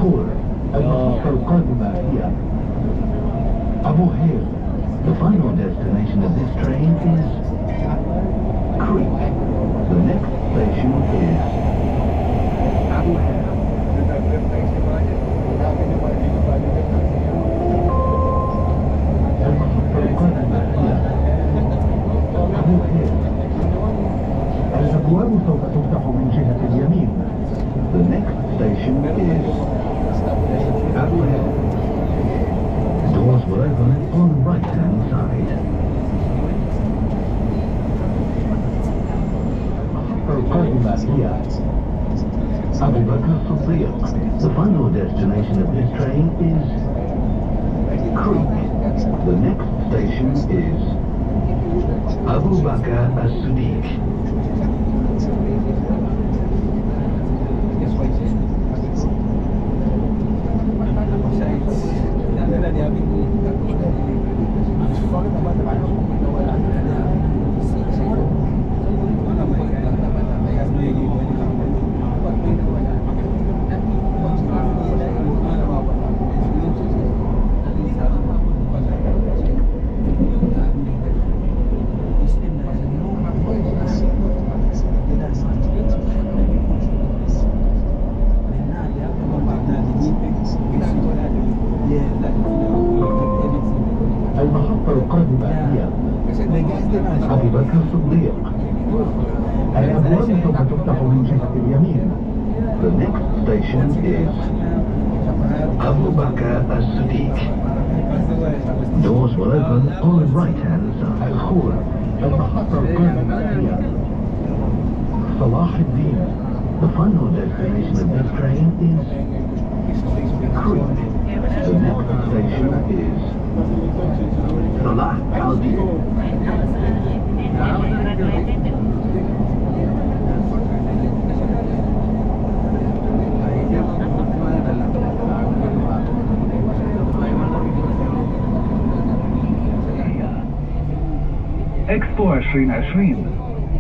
الخور. المحطة القادمة هي أبو هير. The final destination of this train is Creek. The next station is Abu Hair. المحطة القادمة هي أبو هير. الأبواب سوف تفتح من جهة اليمين. The next station is Abu Hair. Doors will open on the right-hand side. القادمة هي أبو بكر الصديق. The final destination of this train is Creek. The next station is Abu Bakr as-Siddiq. المحطة القادمة هي أبو بكر الصديق. الأبواب سوف تفتح من جهة اليمين. The next station is Abu Bakr as-Siddiq. Doors will open on the right-hand side. الخور. المحطة القادمة هي صلاح الدين. The final destination of this train is Creek. The next station is Salah al-Din. إكسبو 2020.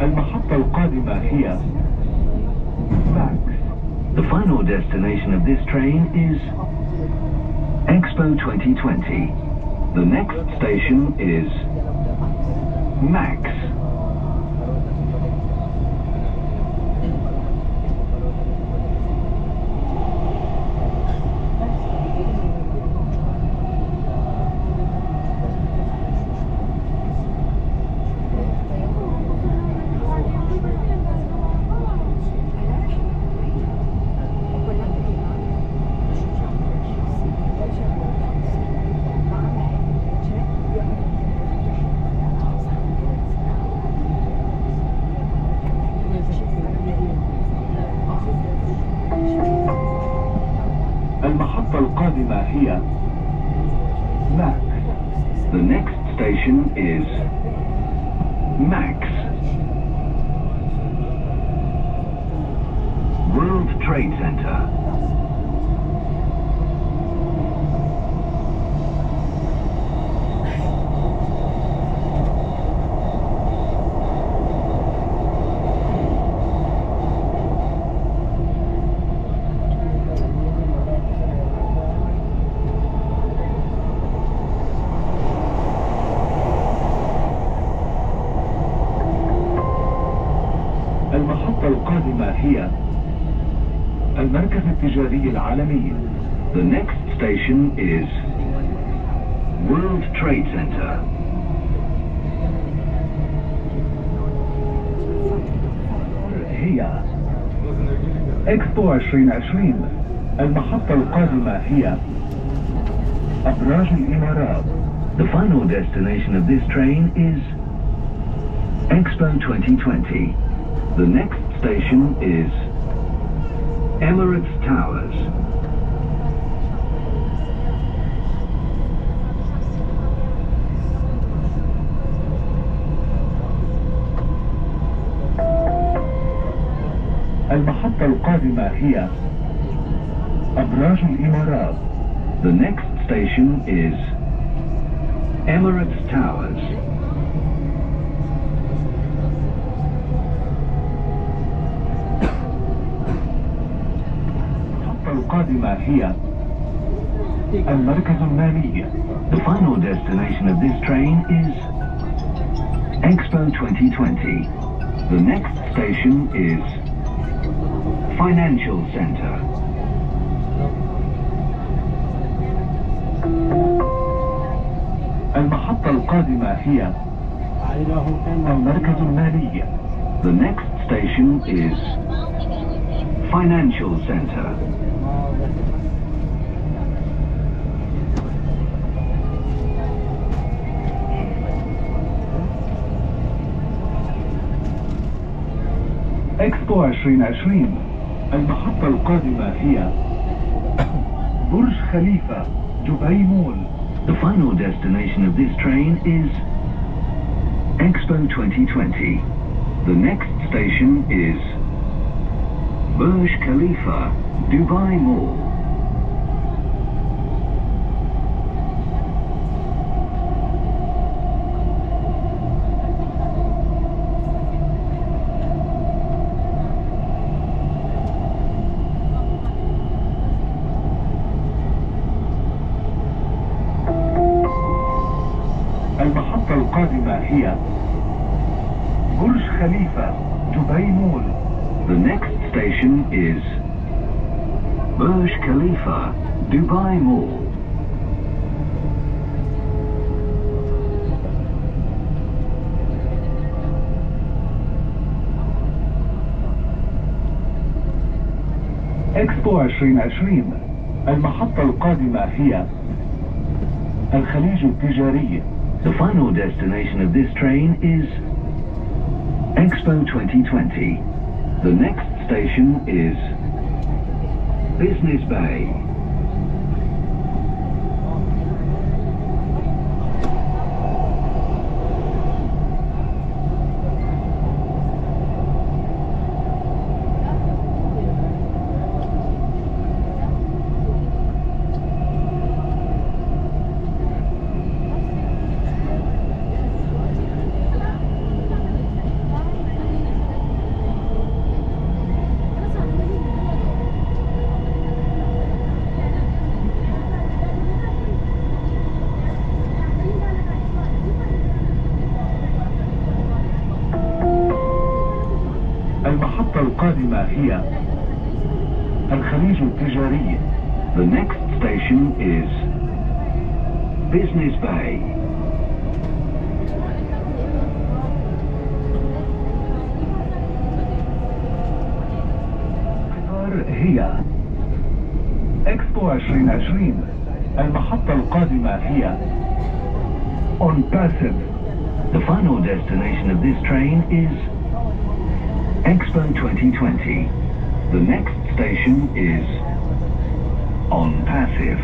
المحطة القادمة هي Max. The final destination of this train is Expo 2020. The next station is Max. المحطة القادمة هي Max. The next station is Max. World Trade Center. المحطة القادمة هي المركز التجاري العالمي. The next station is World Trade Center. هي إكسبو 2020. المحطة القادمة هي أبراج الإمارات. The final destination of this train is Expo 2020. The next station is Emirates Towers. المحطة القادمة هي أبراج الإمارات. The next station is Emirates Towers. المحطة القادمة هي المركز المالي. The final destination of this train is Expo 2020. The next station is Financial Center. المحطة القادمة هي المركز المالي. The next station is Financial Center. إكسبو 2020. المحطة القادمة هي برج خليفة دبي مول. The final destination of this train is Expo 2020. The next station is Burj Khalifa, Dubai Mall. المحطة القادمة هي برج خليفة دبي مول. The next station is Burj Khalifa, Dubai Mall. إكسبو 2020. المحطة القادمة هي الخليج التجاري. The final destination of this train is Expo 2020. The next station is Business Bay. المحطة القادمة هي الخليج التجاري. The next station is Business Bay. القطار هي إكسبو 2020. المحطة القادمة هي On Passive. The final destination of this train is Expo 2020. The next station is on Passive.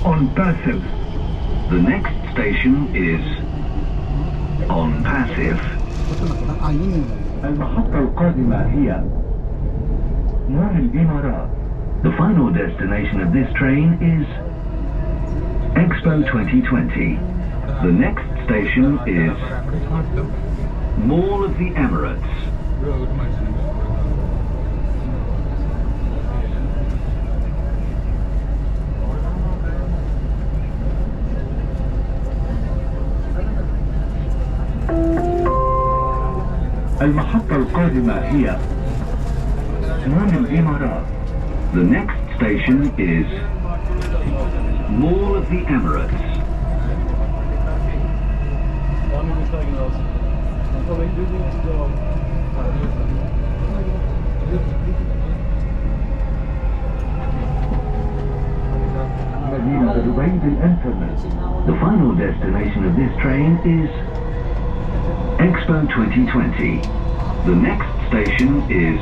On passive. The next station is on passive. المحطة القادمة هي مول الإمارات. The final destination of this train is Expo 2020. The next station is Mall of the Emirates. المحطة القادمة هي مول الإمارات. The next station is Mall of the Emirates. مدينة دبي بالإنترنت. The final destination of this train is Expo 2020. The next station is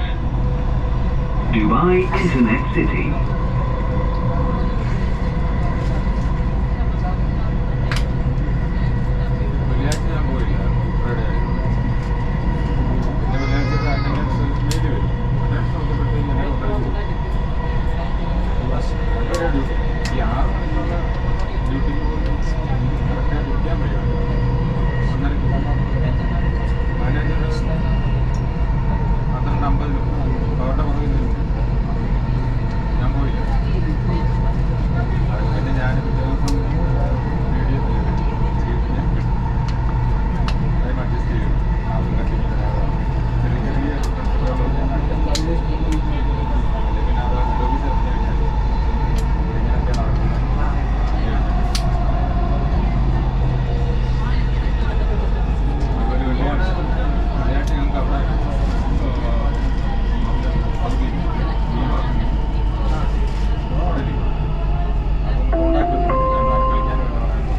Dubai Internet City.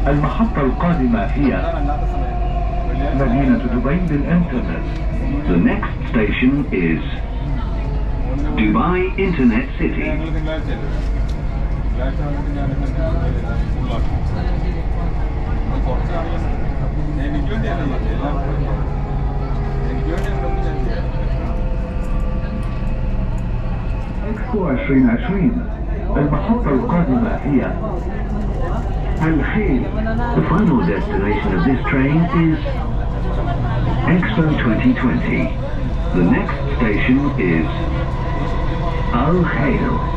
المحطة القادمة هي مدينة دبي بالإنترنت. The next station is Dubai Internet City. إكسبو 2020. المحطة القادمة هي الخيل. The final destination of this train is Expo 2020. The next station is Al Khail.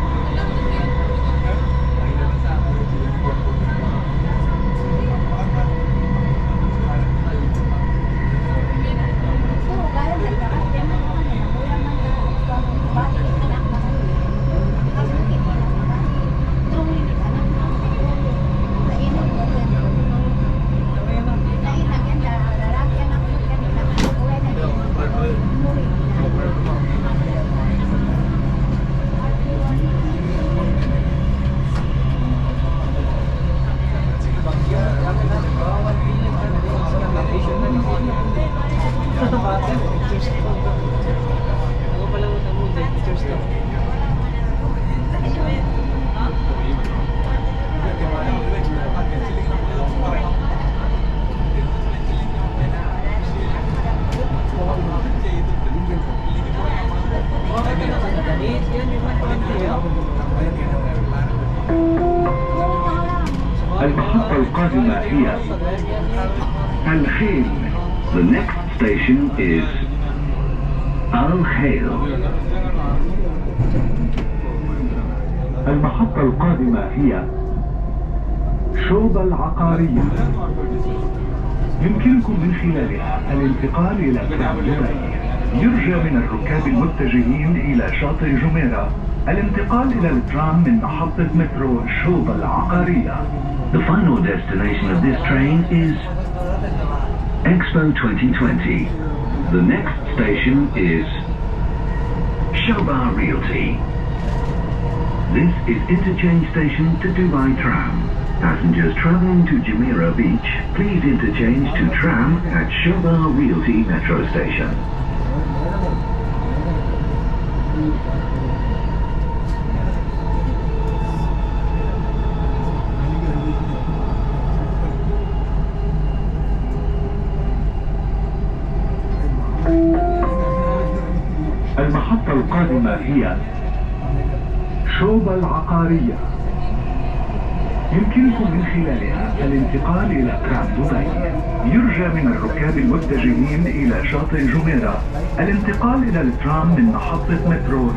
المحطة القادمة هي الخيل. The next station is Al Khail. المحطة القادمة هي شوبة العقارية. يمكنكم من خلالها الانتقال إلى ترام دبي. يرجى من الركاب المتجهين إلى شاطئ جميرة الانتقال إلى الترام من محطة مترو شوبة العقارية. The final destination of this train is Expo 2020. The next station is Shoba Realty. This is interchange station to Dubai Tram. Passengers traveling to Jumeirah Beach, please interchange to tram at Shoba Realty Metro Station. القادمة هي شوبا العقارية. يمكنكم من خلالها الانتقال إلى ترام دبي. يرجى من الركاب المتجهين إلى شاطئ جميرة الانتقال إلى الترام من محطة مترو